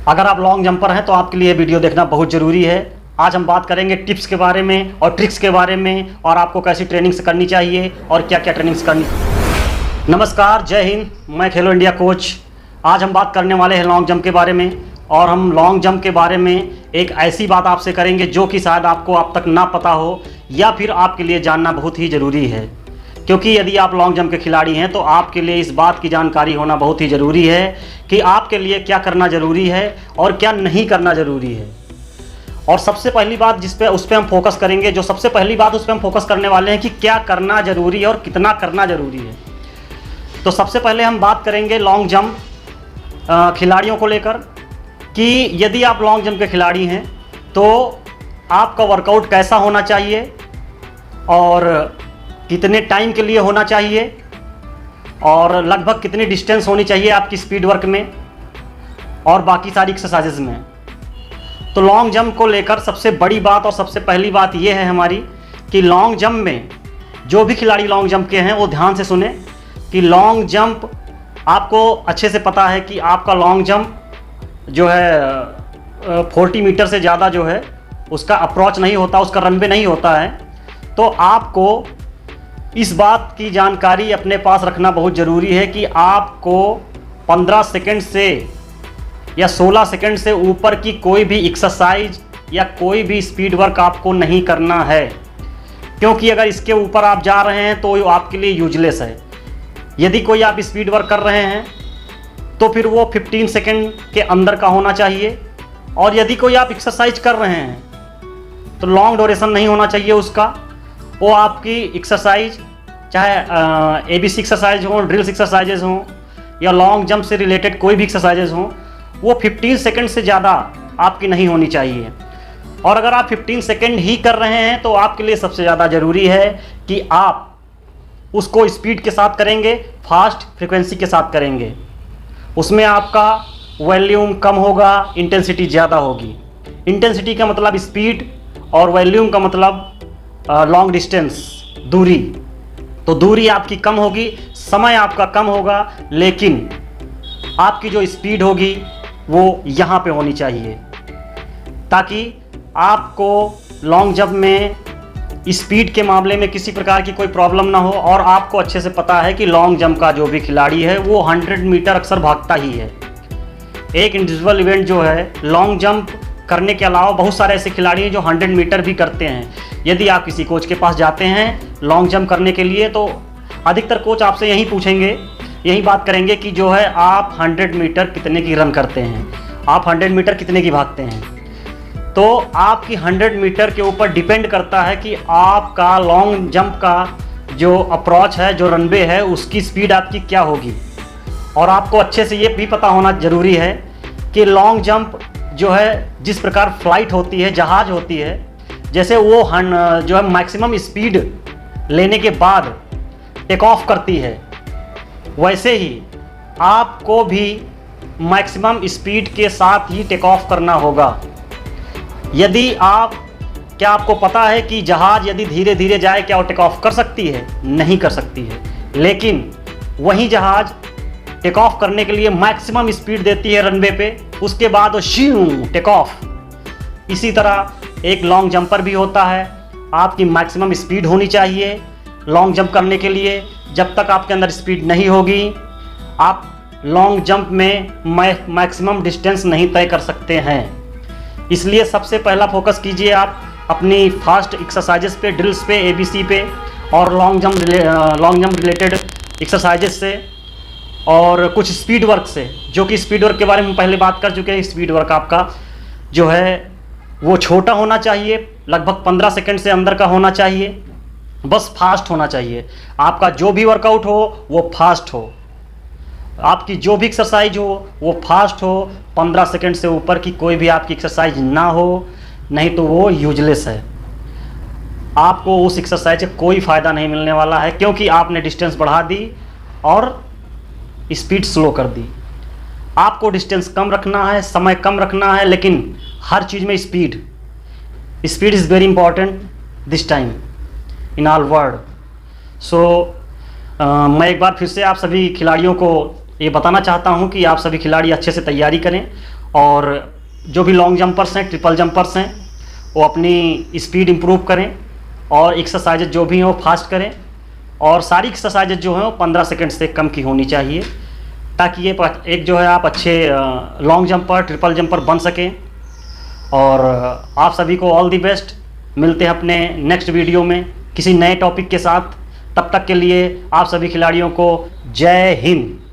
अगर आप long jumper हैं तो आपके लिए वीडियो देखना बहुत ज़रूरी है। आज हम बात करेंगे टिप्स के बारे में और ट्रिक्स के बारे में, और आपको कैसी ट्रेनिंग्स करनी चाहिए और क्या क्या ट्रेनिंग्स करनी। नमस्कार, जय हिंद, मैं खेलो इंडिया कोच। आज हम बात करने वाले हैं लॉन्ग जंप के बारे में, और हम लॉन्ग जंप के बारे में एक ऐसी बात आपसे करेंगे जो कि शायद आपको अब तक ना पता हो, या फिर आपके लिए जानना बहुत ही ज़रूरी है। क्योंकि यदि आप लॉन्ग जंप के खिलाड़ी हैं तो आपके लिए इस बात की जानकारी होना बहुत ही ज़रूरी है कि आपके लिए क्या करना ज़रूरी है और क्या नहीं करना ज़रूरी है। और सबसे पहली बात उस पर हम फोकस करेंगे, जो सबसे पहली बात उस पर हम फोकस करने वाले हैं कि क्या करना ज़रूरी है और कितना करना ज़रूरी है। तो सबसे पहले हम बात करेंगे लॉन्ग जंप खिलाड़ियों को लेकर कि यदि आप लॉन्ग जंप के खिलाड़ी हैं तो आपका वर्कआउट कैसा होना चाहिए और कितने टाइम के लिए होना चाहिए और लगभग कितनी डिस्टेंस होनी चाहिए आपकी स्पीड वर्क में और बाकी सारी एक्सरसाइजेज में। तो लॉन्ग जंप को लेकर सबसे बड़ी बात और सबसे पहली बात यह है हमारी कि लॉन्ग जंप में जो भी खिलाड़ी लॉन्ग जंप के हैं वो ध्यान से सुने कि लॉन्ग जंप, आपको अच्छे से पता है कि आपका लॉन्ग जंप जो है 40 मीटर से ज़्यादा जो है उसका अप्रोच नहीं होता, उसका रनवे नहीं होता है। तो आपको इस बात की जानकारी अपने पास रखना बहुत ज़रूरी है कि आपको 15 सेकंड से या 16 सेकंड से ऊपर की कोई भी एक्सरसाइज या कोई भी स्पीड वर्क आपको नहीं करना है, क्योंकि अगर इसके ऊपर आप जा रहे हैं तो आपके लिए यूजलेस है। यदि कोई आप स्पीड वर्क कर रहे हैं तो फिर वो 15 सेकंड के अंदर का होना चाहिए, और यदि कोई आप एक्सरसाइज कर रहे हैं तो लॉन्ग ड्यूरेशन नहीं होना चाहिए उसका। वो आपकी एक्सरसाइज चाहे ABC एक्सरसाइज हो, ड्रिल्स एक्सरसाइजेज हों या लॉन्ग जंप से रिलेटेड कोई भी एक्सरसाइजेज हों, वो 15 सेकंड से ज़्यादा आपकी नहीं होनी चाहिए। और अगर आप 15 सेकंड ही कर रहे हैं तो आपके लिए सबसे ज़्यादा ज़रूरी है कि आप उसको स्पीड के साथ करेंगे, फास्ट फ्रिक्वेंसी के साथ करेंगे। उसमें आपका वॉल्यूम कम होगा, इंटेंसिटी ज़्यादा होगी। इंटेंसिटी का मतलब स्पीड और वॉल्यूम का मतलब लॉन्ग डिस्टेंस, दूरी। तो दूरी आपकी कम होगी, समय आपका कम होगा, लेकिन आपकी जो स्पीड होगी वो यहाँ पे होनी चाहिए, ताकि आपको लॉन्ग जंप में स्पीड के मामले में किसी प्रकार की कोई प्रॉब्लम ना हो। और आपको अच्छे से पता है कि लॉन्ग जंप का जो भी खिलाड़ी है वो 100 मीटर अक्सर भागता ही है। एक इंडिविजुअल इवेंट जो है लॉन्ग जंप करने के अलावा बहुत सारे ऐसे खिलाड़ी हैं जो 100 मीटर भी करते हैं। यदि आप किसी कोच के पास जाते हैं लॉन्ग जंप करने के लिए तो अधिकतर कोच आपसे यही पूछेंगे, यही बात करेंगे कि जो है आप 100 मीटर कितने की रन करते हैं, आप 100 मीटर कितने की भागते हैं। तो आपकी 100 मीटर के ऊपर डिपेंड करता है कि आपका लॉन्ग जंप का जो अप्रोच है, जो रनवे है, उसकी स्पीड आपकी क्या होगी। और आपको अच्छे से ये भी पता होना ज़रूरी है कि लॉन्ग जंप जो है जिस प्रकार फ्लाइट होती है, जहाज होती है, जैसे वो जो है मैक्सिमम स्पीड लेने के बाद टेक ऑफ करती है, वैसे ही आपको भी मैक्सिमम स्पीड के साथ ही टेक ऑफ करना होगा। यदि क्या आपको पता है कि जहाज यदि धीरे धीरे जाए क्या वो टेक ऑफ कर सकती है? नहीं कर सकती है। लेकिन वही जहाज टेक ऑफ करने के लिए मैक्सिमम स्पीड देती है रनवे पे, उसके बाद वो शिव टेक ऑफ। इसी तरह एक लॉन्ग जंपर भी होता है, आपकी मैक्सिमम स्पीड होनी चाहिए लॉन्ग जंप करने के लिए। जब तक आपके अंदर स्पीड नहीं होगी आप लॉन्ग जंप में मैक्सिमम डिस्टेंस नहीं तय कर सकते हैं। इसलिए सबसे पहला फोकस कीजिए आप अपनी फास्ट एक्सरसाइजेस पे, ड्रिल्स पे, ABC पे और लॉन्ग जंप रिलेटेड एक्सरसाइजेस से और कुछ स्पीड वर्क से, जो कि स्पीड वर्क के बारे में पहले बात कर चुके हैं। स्पीड वर्क आपका जो है वो छोटा होना चाहिए, लगभग 15 सेकंड से अंदर का होना चाहिए, बस फास्ट होना चाहिए। आपका जो भी वर्कआउट हो वो फास्ट हो, आपकी जो भी एक्सरसाइज हो वो फास्ट हो। 15 सेकंड से ऊपर की कोई भी आपकी एक्सरसाइज ना हो, नहीं तो वो यूजलेस है। आपको उस एक्सरसाइज से कोई फ़ायदा नहीं मिलने वाला है, क्योंकि आपने डिस्टेंस बढ़ा दी और स्पीड स्लो कर दी। आपको डिस्टेंस कम रखना है, समय कम रखना है, लेकिन हर चीज़ में speed is very important this time in all world. So मैं एक बार फिर से आप सभी खिलाड़ियों को ये बताना चाहता हूँ कि आप सभी खिलाड़ी अच्छे से तैयारी करें और जो भी लॉन्ग जंपर्स हैं, ट्रिपल जंपर्स हैं, वो अपनी स्पीड इम्प्रूव करें और एक्सरसाइज जो भी हैं वो फास्ट करें और सारी एक्सरसाइज जो हैं वो 15 सेकंड से कम की होनी चाहिए, ताकि ये एक जो है आप अच्छे लॉन्ग जंपर, ट्रिपल जंपर बन सकें। और आप सभी को ऑल दी बेस्ट। मिलते हैं अपने नेक्स्ट वीडियो में किसी नए टॉपिक के साथ। तब तक के लिए आप सभी खिलाड़ियों को जय हिंद।